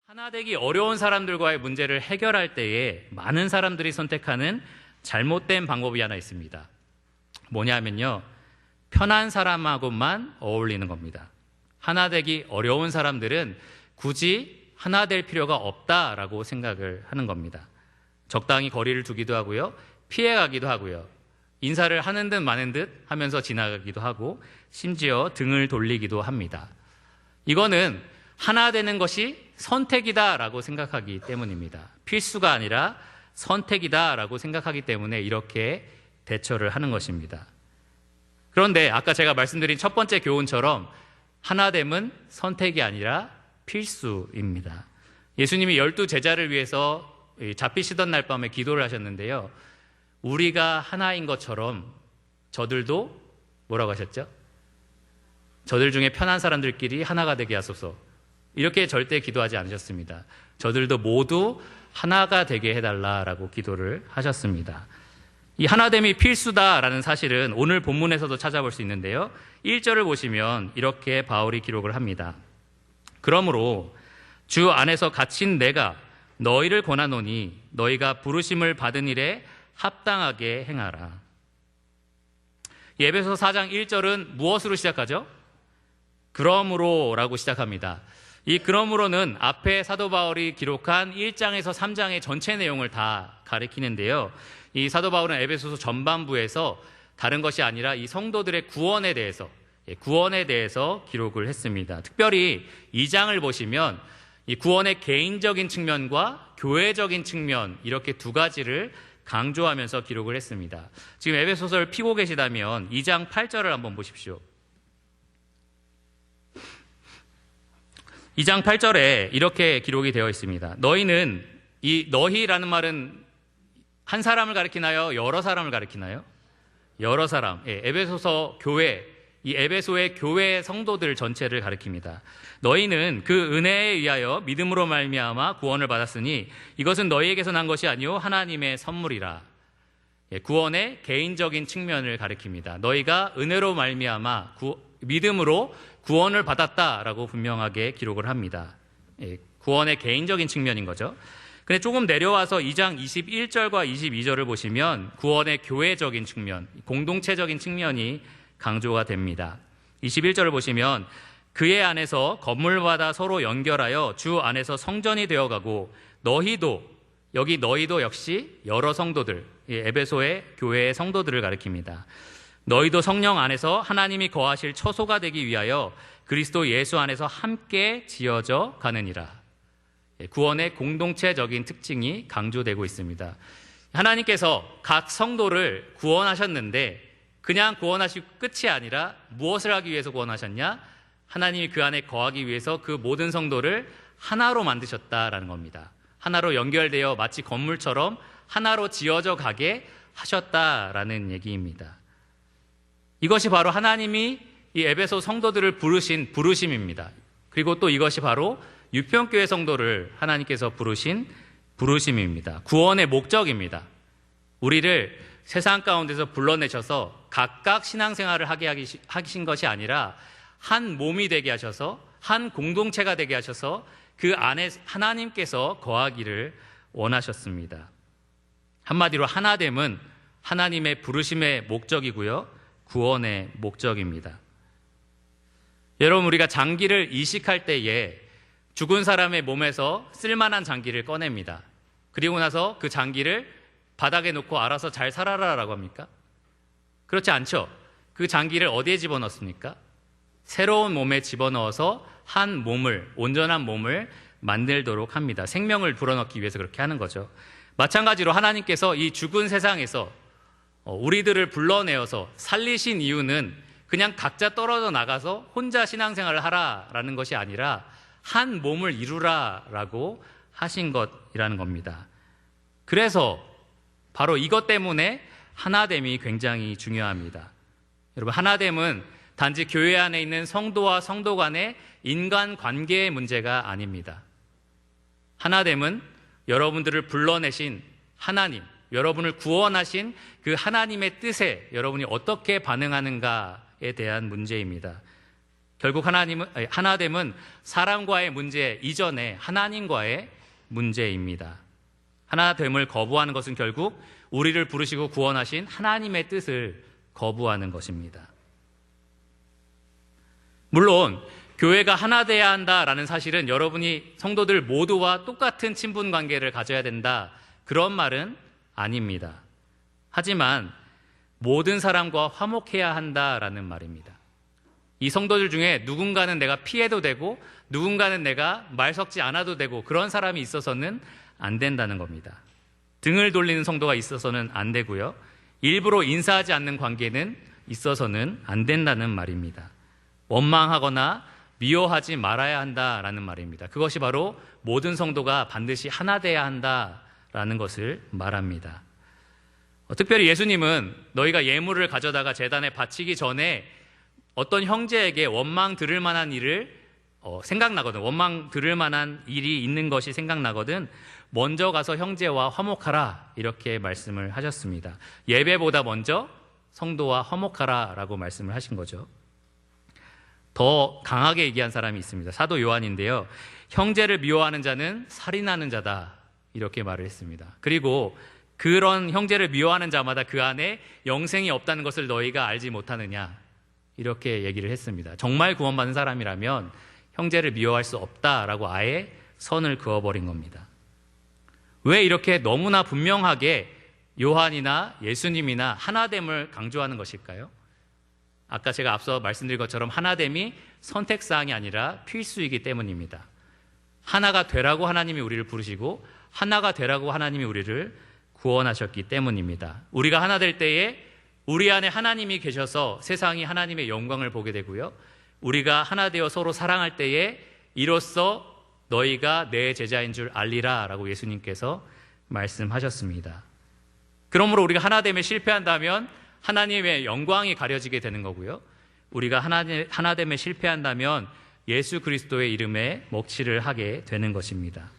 하나 되기 어려운 사람들과의 문제를 해결할 때에 많은 사람들이 선택하는 잘못된 방법이 하나 있습니다. 뭐냐면요, 편한 사람하고만 어울리는 겁니다. 하나 되기 어려운 사람들은 굳이 하나 될 필요가 없다라고 생각을 하는 겁니다. 적당히 거리를 두기도 하고요, 피해가기도 하고요, 인사를 하는 듯 마는 듯 하면서 지나가기도 하고, 심지어 등을 돌리기도 합니다. 이거는 하나 되는 것이 선택이다라고 생각하기 때문입니다. 필수가 아니라 선택이다라고 생각하기 때문에 이렇게 대처를 하는 것입니다. 그런데 아까 제가 말씀드린 첫 번째 교훈처럼 하나됨은 선택이 아니라 필수입니다. 예수님이 12 제자를 위해서 잡히시던 날 밤에 기도를 하셨는데요, 우리가 하나인 것처럼 저들도 뭐라고 하셨죠? 저들 중에 편한 사람들끼리 하나가 되게 하소서. 이렇게 절대 기도하지 않으셨습니다. 저들도 모두 하나가 되게 해달라라고 기도를 하셨습니다. 이 하나됨이 필수다라는 사실은 오늘 본문에서도 찾아볼 수 있는데요, 1절을 보시면 이렇게 바울이 기록을 합니다. 그러므로 주 안에서 갇힌 내가 너희를 권하노니 너희가 부르심을 받은 일에 합당하게 행하라. 에베소 4장 1절은 무엇으로 시작하죠? 그러므로라고 시작합니다. 이 그러므로는 앞에 사도 바울이 기록한 1장에서 3장의 전체 내용을 다 가리키는데요, 이 사도 바울은 에베소서 전반부에서 다른 것이 아니라 이 성도들의 구원에 대해서 기록을 했습니다. 특별히 2장을 보시면 이 구원의 개인적인 측면과 교회적인 측면, 이렇게 두 가지를 강조하면서 기록을 했습니다. 지금 에베소서를 피고 계시다면 2장 8절을 한번 보십시오. 2장 8절에 이렇게 기록이 되어 있습니다. 너희는, 이 너희라는 말은 한 사람을 가리키나요? 여러 사람을 가리키나요? 여러 사람. 에베소서 교회, 이 에베소의 교회 성도들 전체를 가리킵니다. 너희는 그 은혜에 의하여 믿음으로 말미암아 구원을 받았으니 이것은 너희에게서 난 것이 아니요 하나님의 선물이라. 구원의 개인적인 측면을 가리킵니다. 너희가 은혜로 말미암아 믿음으로 구원을 받았다라고 분명하게 기록을 합니다. 구원의 개인적인 측면인 거죠. 근데 조금 내려와서 2장 21절과 22절을 보시면 구원의 교회적인 측면, 공동체적인 측면이 강조가 됩니다. 21절을 보시면 그의 안에서 건물마다 서로 연결하여 주 안에서 성전이 되어가고 너희도, 여기 너희도 역시 여러 성도들, 에베소의 교회의 성도들을 가리킵니다. 너희도 성령 안에서 하나님이 거하실 처소가 되기 위하여 그리스도 예수 안에서 함께 지어져 가느니라. 구원의 공동체적인 특징이 강조되고 있습니다. 하나님께서 각 성도를 구원하셨는데 그냥 구원하시고 끝이 아니라 무엇을 하기 위해서 구원하셨냐? 하나님이 그 안에 거하기 위해서 그 모든 성도를 하나로 만드셨다라는 겁니다. 하나로 연결되어 마치 건물처럼 하나로 지어져 가게 하셨다라는 얘기입니다. 이것이 바로 하나님이 이 에베소 성도들을 부르신 부르심입니다. 그리고 또 이것이 바로 유평교회 성도를 하나님께서 부르신 부르심입니다. 구원의 목적입니다. 우리를 세상 가운데서 불러내셔서 각각 신앙생활을 하게 하신 것이 아니라 한 몸이 되게 하셔서, 한 공동체가 되게 하셔서 그 안에 하나님께서 거하기를 원하셨습니다. 한마디로 하나됨은 하나님의 부르심의 목적이고요, 구원의 목적입니다. 여러분, 우리가 장기를 이식할 때에 죽은 사람의 몸에서 쓸만한 장기를 꺼냅니다. 그리고 나서 그 장기를 바닥에 놓고 알아서 잘 살아라라고 합니까? 그렇지 않죠. 그 장기를 어디에 집어넣습니까? 새로운 몸에 집어넣어서 한 몸을, 온전한 몸을 만들도록 합니다. 생명을 불어넣기 위해서 그렇게 하는 거죠. 마찬가지로 하나님께서 이 죽은 세상에서 우리들을 불러내어서 살리신 이유는 그냥 각자 떨어져 나가서 혼자 신앙생활을 하라라는 것이 아니라 한 몸을 이루라라고 하신 것이라는 겁니다. 그래서 바로 이것 때문에 하나됨이 굉장히 중요합니다. 여러분, 하나됨은 단지 교회 안에 있는 성도와 성도 간의 인간관계의 문제가 아닙니다. 하나됨은 여러분들을 불러내신 하나님, 여러분을 구원하신 그 하나님의 뜻에 여러분이 어떻게 반응하는가에 대한 문제입니다. 결국 하나됨은 사람과의 문제 이전에 하나님과의 문제입니다. 하나됨을 거부하는 것은 결국 우리를 부르시고 구원하신 하나님의 뜻을 거부하는 것입니다. 물론 교회가 하나 돼야 한다라는 사실은 여러분이 성도들 모두와 똑같은 친분 관계를 가져야 된다, 그런 말은 아닙니다. 하지만 모든 사람과 화목해야 한다라는 말입니다. 이 성도들 중에 누군가는 내가 피해도 되고 누군가는 내가 말 섞지 않아도 되고 그런 사람이 있어서는 안 된다는 겁니다. 등을 돌리는 성도가 있어서는 안 되고요. 일부러 인사하지 않는 관계는 있어서는 안 된다는 말입니다. 원망하거나 미워하지 말아야 한다라는 말입니다. 그것이 바로 모든 성도가 반드시 하나 돼야 한다라는 것을 말합니다. 특별히 예수님은 너희가 예물을 가져다가 제단에 바치기 전에 어떤 형제에게 원망 들을 만한 일을 생각나거든, 원망 들을 만한 일이 있는 것이 생각나거든 먼저 가서 형제와 화목하라, 이렇게 말씀을 하셨습니다. 예배보다 먼저 성도와 화목하라 라고 말씀을 하신 거죠. 더 강하게 얘기한 사람이 있습니다. 사도 요한인데요, 형제를 미워하는 자는 살인하는 자다, 이렇게 말을 했습니다. 그리고 그런 형제를 미워하는 자마다 그 안에 영생이 없다는 것을 너희가 알지 못하느냐, 이렇게 얘기를 했습니다. 정말 구원받은 사람이라면 형제를 미워할 수 없다라고 아예 선을 그어버린 겁니다. 왜 이렇게 너무나 분명하게 요한이나 예수님이나 하나됨을 강조하는 것일까요? 아까 제가 앞서 말씀드린 것처럼 하나됨이 선택사항이 아니라 필수이기 때문입니다. 하나가 되라고 하나님이 우리를 부르시고 하나가 되라고 하나님이 우리를 구원하셨기 때문입니다. 우리가 하나 될 때에 우리 안에 하나님이 계셔서 세상이 하나님의 영광을 보게 되고요, 우리가 하나 되어 서로 사랑할 때에 이로써 너희가 내 제자인 줄 알리라 라고 예수님께서 말씀하셨습니다. 그러므로 우리가 하나됨에 실패한다면 하나님의 영광이 가려지게 되는 거고요, 우리가 하나됨에 실패한다면 예수 그리스도의 이름에 먹칠을 하게 되는 것입니다.